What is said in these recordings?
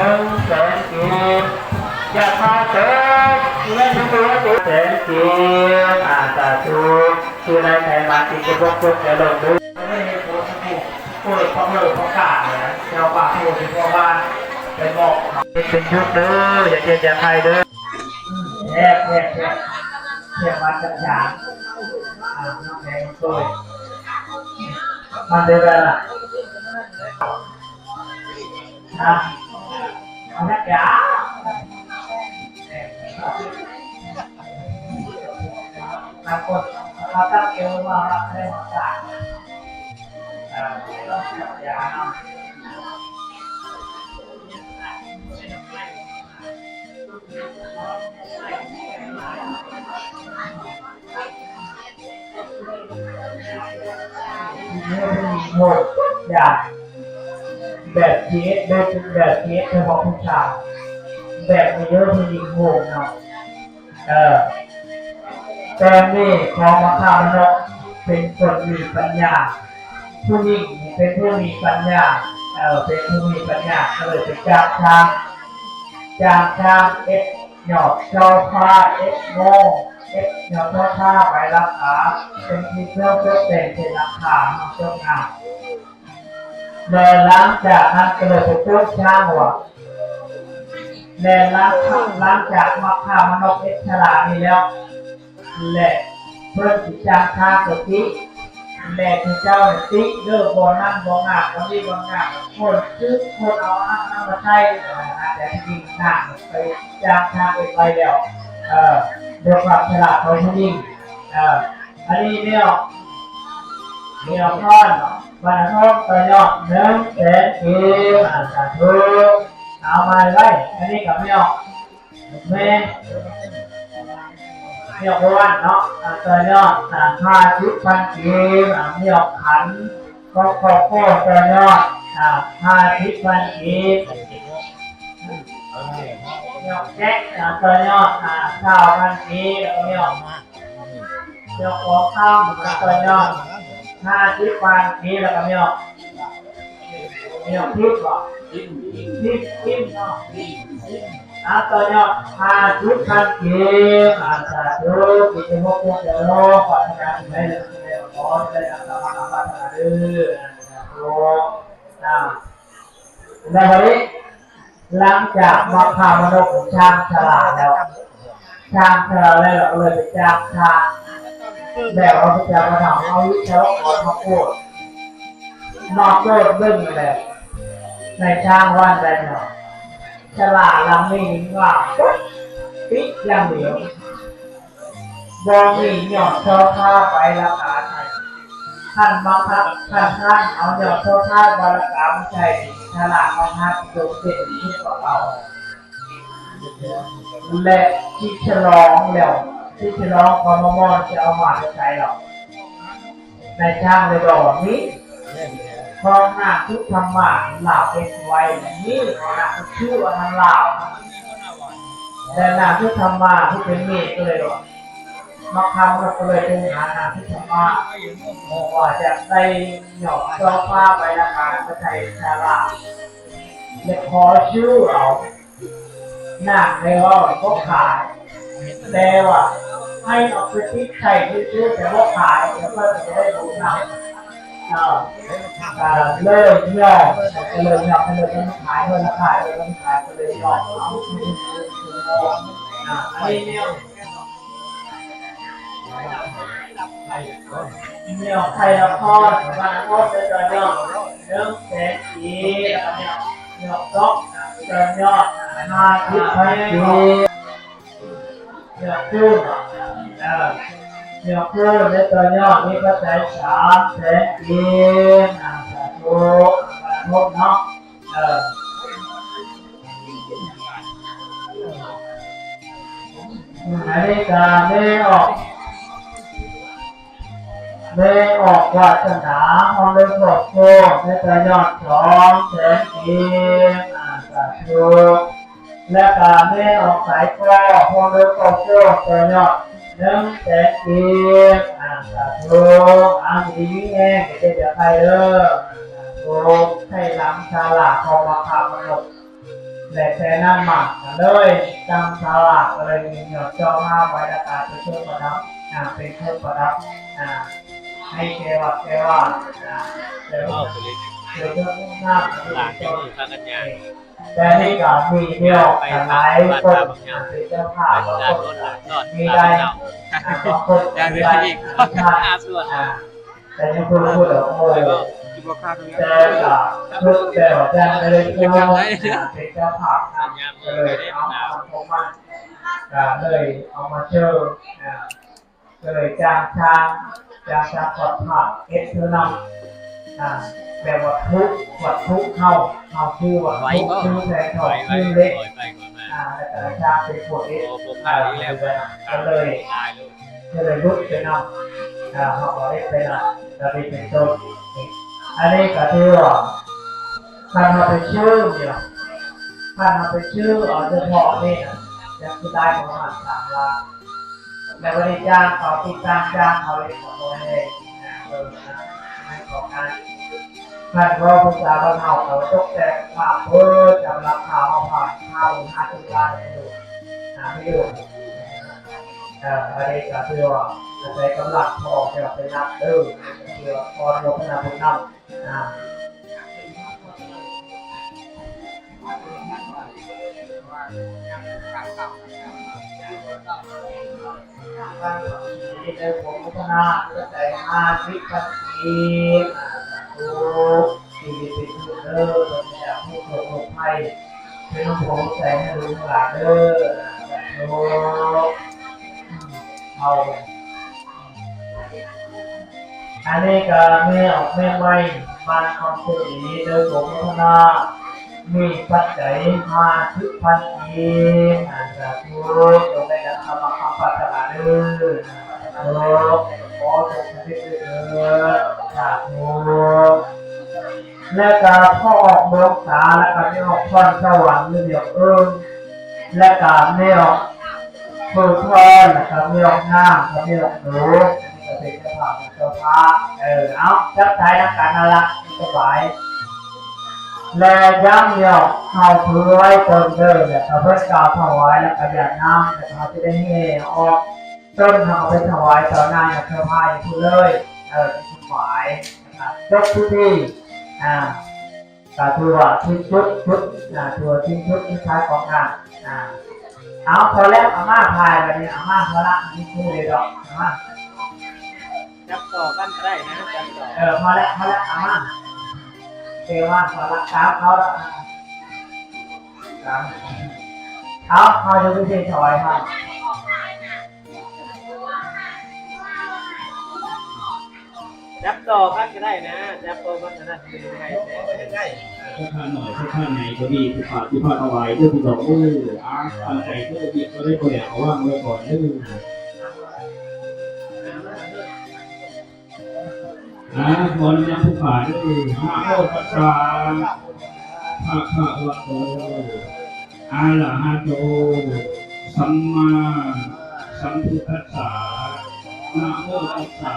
100,000 กีบจะพาเถิดเงินตัวตัว100,000 กีบสาธุคือในไทยมาติดกับพวกพวกจะลงดูไม่ให้โพสต์พูดของเราของกาเลยนะชาวบ้านพูดถึงพ่อบ้านไปบอกเป็นยุคเด้ออย่าเจ็บอย่าใครเด้อแยกมาจัดฉากน้องแดงตัวมันเดินอะไรเอาแค่ยาบางคนเขาตั้งเอวมาได้หมดจ่ายยาเนาะโหดอยากแบบเทียสแบบเทียสเฉพาะผู้ชายแบบไม่เยอะผู้หญิงโหดเนาะแต่นี่ของมะขามเนาะเป็นคนมีปัญญาผู้หญิงเป็นผู้มีปัญญาเป็นผู้มีปัญญาก็เลยไปจ้างเอ็ดหยอดเจ้าผ้าเอ็ดโง่เอ็ดหยอดเจ้าผ้าไปรักษาเป็นที่เพื่อแต่งเป็นราคาเจ้างามแต่หลังจากนั้นก็เลยไปต้นช่างว่ะแต่หลังจากมาฆ่ามนุษย์เอ็ดฉลาดนี่แล้วแหละเพื่อนจิตจางฆ่าตัวที่แม่ที่เจ้าเนี่ยติ๊กเลิกบอนั่งบองาบคนที่บองาบคนซื้อคนเอานั่งมาใช้แต่ที่จริงนั่งไปจางทางไปแล้วโดยความฉลาดของผู้หญิงอันนี้เนี่ยท่อนวันท่อนตัวยอด100,000 กีบสาธุเอามาไว้อันนี้กับเนี่ยแม่เมียวันเนาะตัวยอด50,000 กีบเมียขันก็ขอโทษตัวยอด50,000 กีบเมียแจ็คตัวยอด9,000 กีบแล้วก็เมียขอข้ามตัวยอด50,000 กีบแล้วก็เมียทิพย์บอกทิพย์เนาะตัวยอด50,000 กีบสาธุกิจมงคลเดี๋ยวรอขอให้การได้เลยขอได้รับการรับประทานเด้อในวันนี้หลังจากมาพามนุษย์ช่างฉลาดแล้วเราเลยไปจ้างช่างแบบเราไปจ้างมาทำเอาวิชาขอมาพูดนอกโลกเรื่องแบบในช่างวันใดเนาะฉลาดลำนี้ว่าปิ๊กอย่างเดียวบองมีหยอดเท้าผ้าไปราคาไทยท่านบังคับท่านเอาหยอดเท้าผ้าบาราคาไม่ใช่ฉลาดบังคับโดดเด่นที่กว่าเราและที่ฉลองแล้วที่ฉลองพอมอจะเอามาใช้หรอกในช่างเลยบอกนี้พอหน้าทุกธรรมะเหล่าเป็นไว้นี่นะชื่อว่าทางเหล่าแต่หน้าทุกธรรมะที่เป็นมีก็เลยบอกมาทำก็เลยเป็นหาหน้าทุกธรรมะว่าจะได้หยอกเจ้าผ้าไปราคาจะใช้ชาลาจะขอชื่อเราหน้าในว่าก็ขายแต่ว่าให้เอาไปที่ไข่ที่ชื่อแต่ว่าขายแล้วก็จะได้รู้นะเลยย่อเลยย่อเลยต้องขายเลยขายเลยต้องขายเลยย่ออันนี้เนี่ยไข่ละครบางคนจะย่อ100,000 กีบเนี่ยก๊อกจะย่อ50,000 กีบเนี่ยพูดเนี่ยเพื่อนในตัวยอดมีปัจจัย300,000 กีบสาธุพบเนาะนาฬิกาไม่ออกวาสนาของเรื่องครอบครัวในตัวยอด200,000 กีบสาธุและการไม่ออกสายก้อของเรื่องครอบครัวตัวยอด100,000 กีบสาธุดีแห้งจะใครให้ล้ำชาลาของมาคามนุษย์ และแต่นั่นหมักเลยจำสลากเลยมีเหนียวเจ้าห้าไว้ละการเป็นเครื่องประดับเป็นเครื่องประดับให้เกวัดเดี๋ยวเดี๋ยวเรื่องหน้าหลังจากนี้ทางกันยาแต่ที่กับมีเดียวหลายคนเป็นเจ้าภาพบางคนมีได้บางคนมีได้ส่วนแต่ยังพูดเหรอโอ้แต่กับทุกแต่ว่าจะไม่ได้พูดเป็นเจ้าภาพเลยเอามาพบมาเลยเอามาเชิญเลยจ้างขอดผ่าเอสเทอร์นัมแบบวัตถุเข้าชื่อวัตถุชื่อแทนถอดชื่อเล็กแต่จ้างเป็นขวดเอสก็เลยรุดไปนำเขาบอกเล็กไปนำจะเป็นต้นอันนี้ก็คือว่าท่านมาเป็นชื่อเนี่ยท่านมาเป็นชื่อเฉพาะนี่จะคือได้ประมาณ3 ล้านในวันนี้จ้างเขาที่จ้างเขาเลยขอตัวเองไม่ของงานท่านก็พุทธาบรรเทาเขาตกแต่ข่าวเพื่อจำรับข่าวมาผ่านข่าว50 ล้านไม่ดูอันนี้ก็คือว่าใช้กำลังพอจะไปนับคือพอลงนาบุญนำที่ได้ผมพัฒนาตั้งแต่50 ปีที่เป็นผู้เลิศเป็นจากผู้เกิดโรคภัยเป็นผมใจให้รู้หลานโลเอาอันนี้ก็แม่ออกแม่ไว้บ้านคำพูดนี้โดยผมพัฒนามีปัจจัย50,000 ปีจากผู้ตรงในการทำความปรารถนาขอจงสำเร็จจากผู้และการพ่อออกเมืองสาและการไม่ออกฟันสวรรค์เรียกและการไม่ออกผู้ทอนและการไม่ออกน้ำและไม่ออกหนูอันนี้ก็เป็นเจ้าภาพเจ้าภาพเอาจับใจนักการนั่นละสบายและย้ำเดียวเขาถือไว้ตนเดิมเนี่ยเพื่อกล่าวถวายและประหยัดน้ำแต่เขาจะได้ให้ออกต้นเขาไปถวายต่อหน้าอย่างเจ้าภาพอย่างคุณเลยที่ถวายยกทุกที่ตัวชิ้นชุดตัวชิ้นชุดที่ใช้ของงานเอาพอแล้วอาม่าพายแบบนี้อาม่าพอละนี่คู่เลยดอกอาม่าจับต่อกันก็ได้นะจับต่อพอแล้วอาม่าเทว่าพอละครับเขาละเขาจะไม่ใช่ถอยครับจับต่อกันก็ได้นะจับต่อกันก็ได้ง่ายถ้าทานหน่อยถ้าทานไหนก็ดีที่ผ่าเอาไว้ด้วยที่บอกตั้งใจเพื่อที่ก็ได้ตัวอย่างเขาว่างไว้ก่อนวันนี้ผู้ผ่าด้วยมาโมตัสสะภะคะวะโตอะระหะโตสัมมาสัมพุทธัสสะนะโมตัสสะ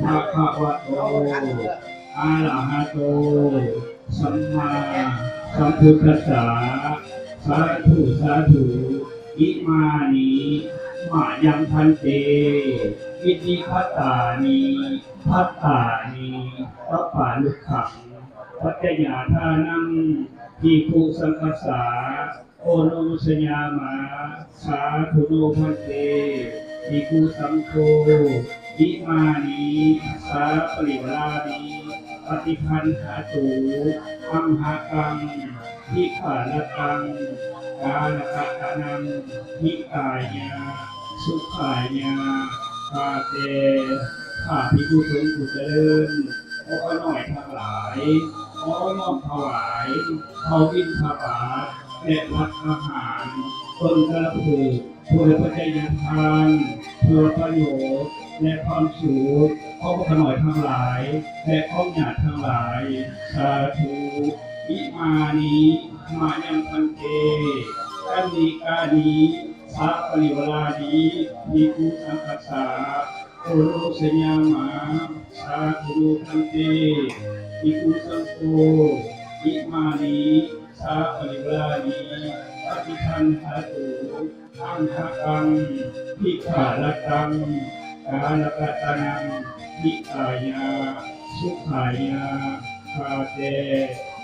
ภะคะวะโตอะระหะโตสัมมาสัมพุทธัสสะสาธุอิมานิมายังพันเตอิติภัตตานิภัตตานิปัปปาลุขังปัจจยาทานังภิกขุสังฆสสะโอโนสยามาสาธุโนพันเตภิกขุสังโฆอิมานิสาปริวานิปฏิคันหาตุอัมหากังทิขาลกังกาลกัตนังทิกายาสุขายาคาเตข้าภิกษุสงฆ์ผู้เจริญขอหน่อยทั้งหลายขอน้อมถวายเขาบิณฑบาตและพัฒอาหารต้นกระพือเพื่อพระเจ้าทานเพื่อประโยชน์และความสุขขอพระหน่อยทั้งหลายและข้อญาติทั้งหลายสาธุอิมานิมายังพันเตกันนิกานิสัพปริวานิภิกขุสังฆสะโอโรสยามาสาธุพันเตภิกขุสังโฆอิมานิส สาปริวานีปฏิคันหาตุอังคกังพิขาลตังกาลกัตนังพิขายาสุขายาคาเต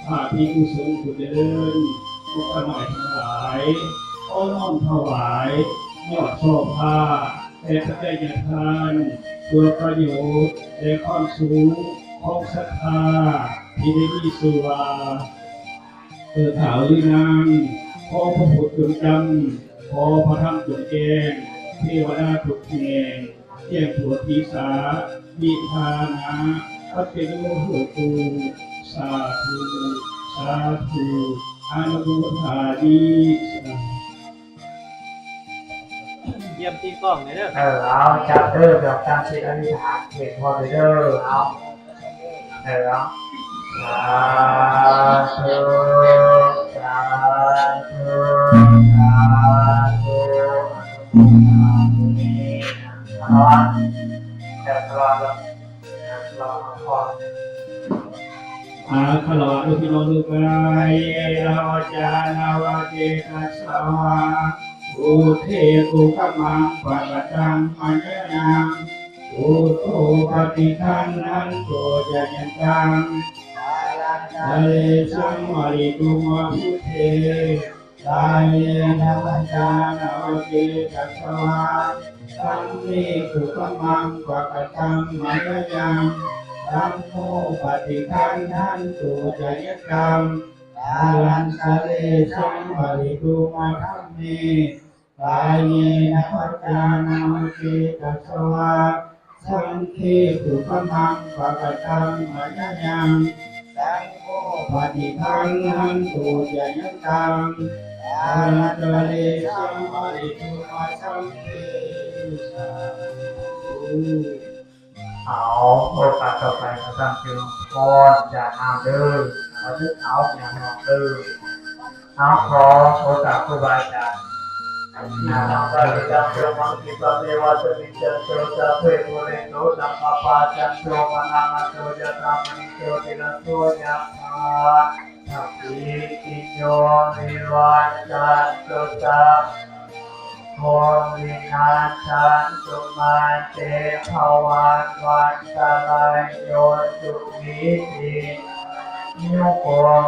ภาพิกุสงฆ์ผู้เจริญทุกขหน่อยทั้งหลายโอ้น้อมถวายยอดโซภาแด่พระเจ้าอย่างทานเพื่อประโยชน์และความสูงของศรัทธาที่ได้มีสุราถาวรินางขอพระพุทธจงจำขอพระธรรมจงแจ้งเทวดาทุกแห่งแจ้งผัวทีสาวิธานะพัฒโยโหตุสาธุสาธุอนุโมทามิเยี่ยมตีกล้องเลยเด้อ เอาจับเด้อแบบการเช็คอธิษฐานเห็นพอเด้อเอาเอาสาธุสาธุสาธุเอาละแต่ตลอดเลยรอพอ อาคลอดุพิโนดุกายเราจานาวาเจกัสสวะอุเทกุขมังปะกะตังมัญญังอุโตปฏิคันนันโตจะยันตังทะเลสังวริตุมาพุเทกายนาวัจานาวาเจกัสสวะสัมมิกุขมังปะกะตังมัญญังธัมโมปฏิคันนันโตจะยันตังกาลันสะเลสังวริตุมาธัมเมกายเยนะวัจจานามุติกัสสวะสังฆีสุขมังปะกะตังมัญญังสังโฆปฏิคันหันตุจะยันตังอารัตเลสังวริตุมาสังฆีสาธุ เอาโอกาสต่อไปก็ตั้งชื่อพรจากนามเด้อมาทึกเอาอย่างนองเด้อเอาขอโอกาสครูบาอาจารย์นามังกริจังโยมังคิปะเมวะสมิจันโตจะเพภูเรโตสังฆปาจันโตมะนังอัตโตจะตามณิโตติระโตยะธาทัพพิติโยวิวันจันโตจะ โมวินาชันตุมาเตภวันวันตะลายโยสุวิติยุโก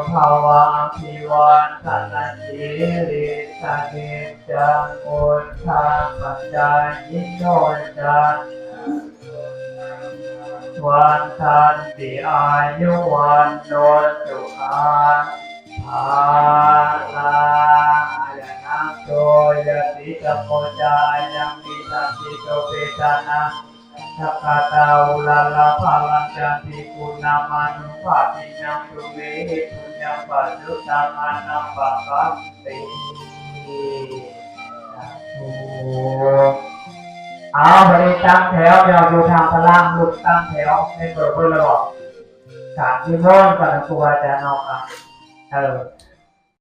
ภวะพิวันธนาจิริสเกจังอุทธาปัจจายิโนจันวันทันติอายุวันโนสุขังภาลังยะนะโตยะติสัมโพจายังมิทัสสิโตเปตานะทัพพะตาอุลาลาภาลังจันติปุณณามานุภาปินังตุเมหิปุญญปัจจุตามานังปะกัปติเอาบริตั้งแถวเดี๋ยวอยู่ทางพลังลุกตั้งแถวในเปิดเบอร์ระบบสามที่โน่นกับครูอาจารย์นอกกัน